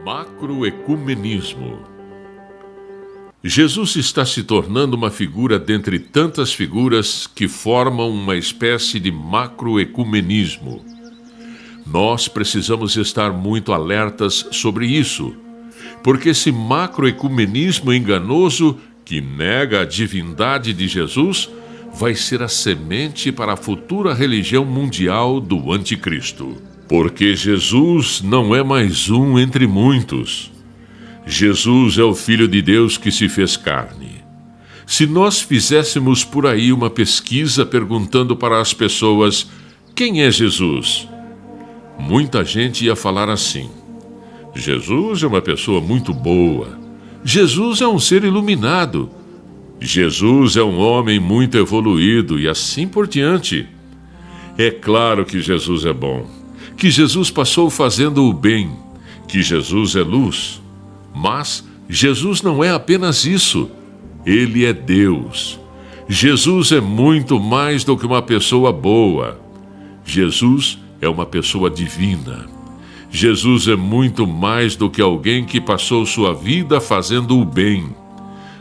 Macroecumenismo. Jesus está se tornando uma figura dentre tantas figuras que formam uma espécie de macroecumenismo. Nós precisamos estar muito alertas sobre isso, porque esse macroecumenismo enganoso que nega a divindade de Jesus vai ser a semente para a futura religião mundial do anticristo. Porque Jesus não é mais um entre muitos. Jesus é o Filho de Deus que se fez carne. Se nós fizéssemos por aí uma pesquisa perguntando para as pessoas quem é Jesus, muita gente ia falar assim: Jesus é uma pessoa muito boa. Jesus é um ser iluminado. Jesus é um homem muito evoluído e assim por diante. É claro que Jesus é bom, que Jesus passou fazendo o bem, que Jesus é luz. Mas Jesus não é apenas isso. Ele é Deus. Jesus é muito mais do que uma pessoa boa. Jesus é uma pessoa divina. Jesus é muito mais do que alguém que passou sua vida fazendo o bem.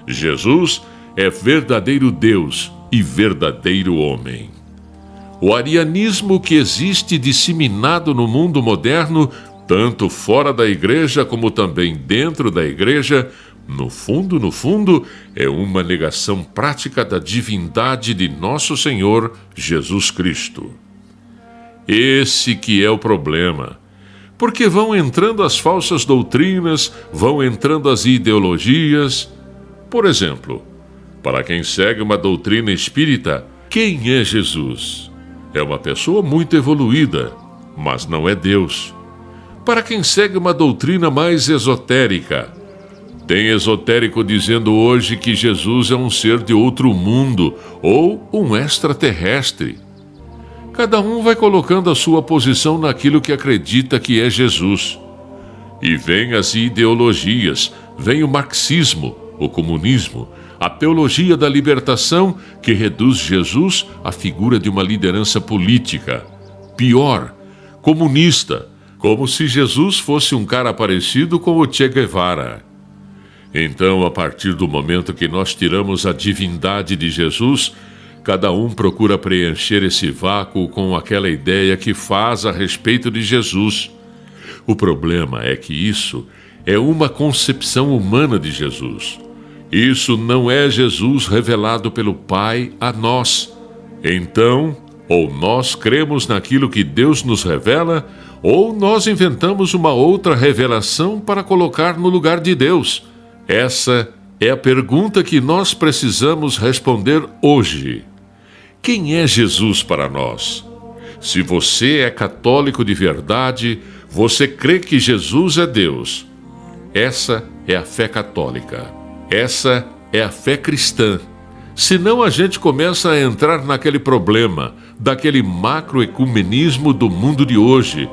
Jesus é verdadeiro Deus e verdadeiro homem. O arianismo que existe disseminado no mundo moderno, tanto fora da igreja como também dentro da igreja, no fundo, é uma negação prática da divindade de nosso Senhor Jesus Cristo. Esse que é o problema. Porque vão entrando as falsas doutrinas, vão entrando as ideologias. Por exemplo, para quem segue uma doutrina espírita, quem é Jesus? É uma pessoa muito evoluída, mas não é Deus. Para quem segue uma doutrina mais esotérica, tem esotérico dizendo hoje que Jesus é um ser de outro mundo ou um extraterrestre. Cada um vai colocando a sua posição naquilo que acredita que é Jesus. E vem as ideologias, vem o marxismo, o comunismo, a teologia da libertação que reduz Jesus à figura de uma liderança política. Pior, comunista, como se Jesus fosse um cara parecido com o Che Guevara. Então, a partir do momento que nós tiramos a divindade de Jesus, cada um procura preencher esse vácuo com aquela ideia que faz a respeito de Jesus. O problema é que isso é uma concepção humana de Jesus. Isso não é Jesus revelado pelo Pai a nós. Então, ou nós cremos naquilo que Deus nos revela, ou nós inventamos uma outra revelação para colocar no lugar de Deus. Essa é a pergunta que nós precisamos responder hoje. Quem é Jesus para nós? Se você é católico de verdade, você crê que Jesus é Deus. Essa é a fé católica. Essa é a fé cristã. Senão a gente começa a entrar naquele problema, daquele macroecumenismo do mundo de hoje.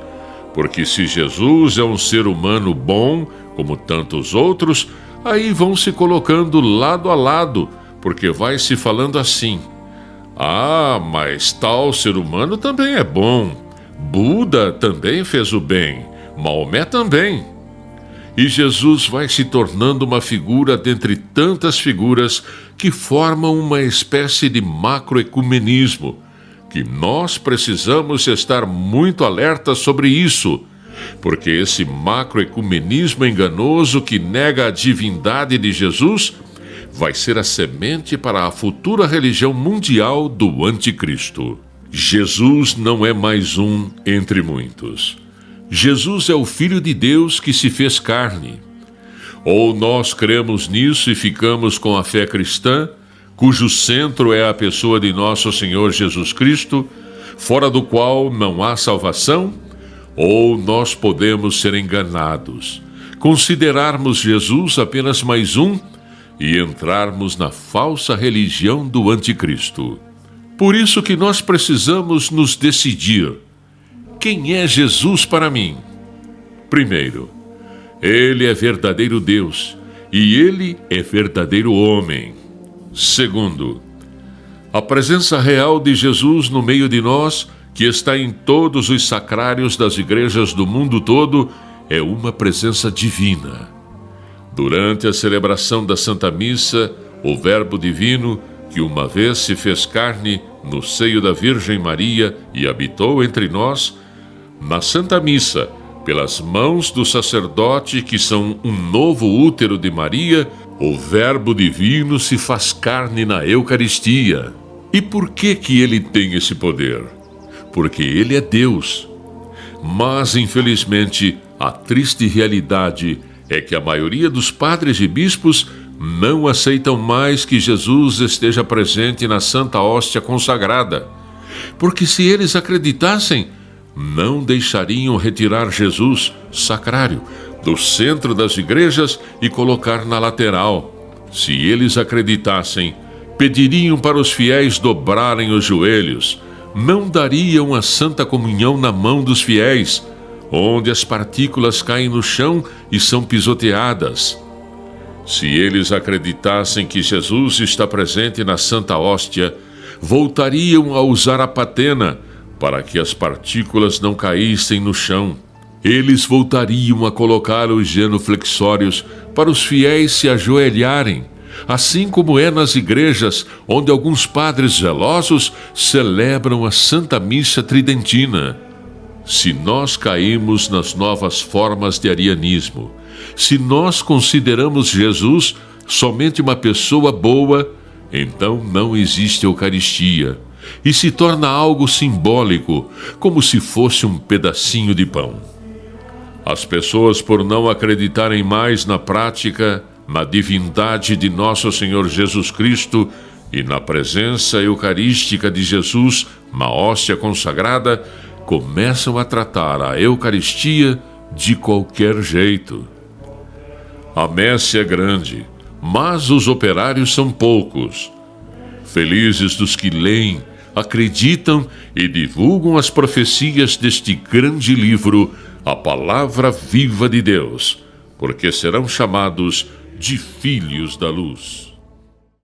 Porque se Jesus é um ser humano bom, como tantos outros, aí vão se colocando lado a lado, porque vai se falando assim: ah, mas tal ser humano também é bom. Buda também fez o bem. Maomé também. E Jesus vai se tornando uma figura dentre tantas figuras que formam uma espécie de macroecumenismo, que nós precisamos estar muito alertas sobre isso, porque esse macroecumenismo enganoso que nega a divindade de Jesus vai ser a semente para a futura religião mundial do anticristo. Jesus não é mais um entre muitos. Jesus é o Filho de Deus que se fez carne. Ou nós cremos nisso e ficamos com a fé cristã, cujo centro é a pessoa de nosso Senhor Jesus Cristo, fora do qual não há salvação, ou nós podemos ser enganados, considerarmos Jesus apenas mais um e entrarmos na falsa religião do anticristo. Por isso que nós precisamos nos decidir. Quem é Jesus para mim? Primeiro, Ele é verdadeiro Deus e Ele é verdadeiro homem. Segundo, a presença real de Jesus no meio de nós, que está em todos os sacrários das igrejas do mundo todo, é uma presença divina. Durante a celebração da Santa Missa, o Verbo Divino, que uma vez se fez carne no seio da Virgem Maria e habitou entre nós, na Santa Missa, pelas mãos do sacerdote, que são um novo útero de Maria, o Verbo Divino se faz carne na Eucaristia. E por que ele tem esse poder? Porque ele é Deus. Mas, infelizmente, a triste realidade é que a maioria dos padres e bispos não aceitam mais que Jesus esteja presente na Santa Hóstia consagrada. Porque se eles acreditassem, não deixariam retirar Jesus, sacrário, do centro das igrejas e colocar na lateral. Se eles acreditassem, pediriam para os fiéis dobrarem os joelhos, não dariam a Santa Comunhão na mão dos fiéis, onde as partículas caem no chão e são pisoteadas. Se eles acreditassem que Jesus está presente na Santa Hóstia, voltariam a usar a patena para que as partículas não caíssem no chão. Eles voltariam a colocar os genuflexórios para os fiéis se ajoelharem, assim como é nas igrejas onde alguns padres zelosos celebram a Santa Missa Tridentina. Se nós caímos nas novas formas de arianismo, se nós consideramos Jesus somente uma pessoa boa, então não existe Eucaristia e se torna algo simbólico, como se fosse um pedacinho de pão. As pessoas, por não acreditarem mais na prática, na divindade de nosso Senhor Jesus Cristo e na presença eucarística de Jesus na hóstia consagrada, começam a tratar a Eucaristia de qualquer jeito. A messe é grande, mas os operários são poucos. Felizes dos que leem, acreditam e divulgam as profecias deste grande livro, a Palavra Viva de Deus, porque serão chamados de filhos da luz.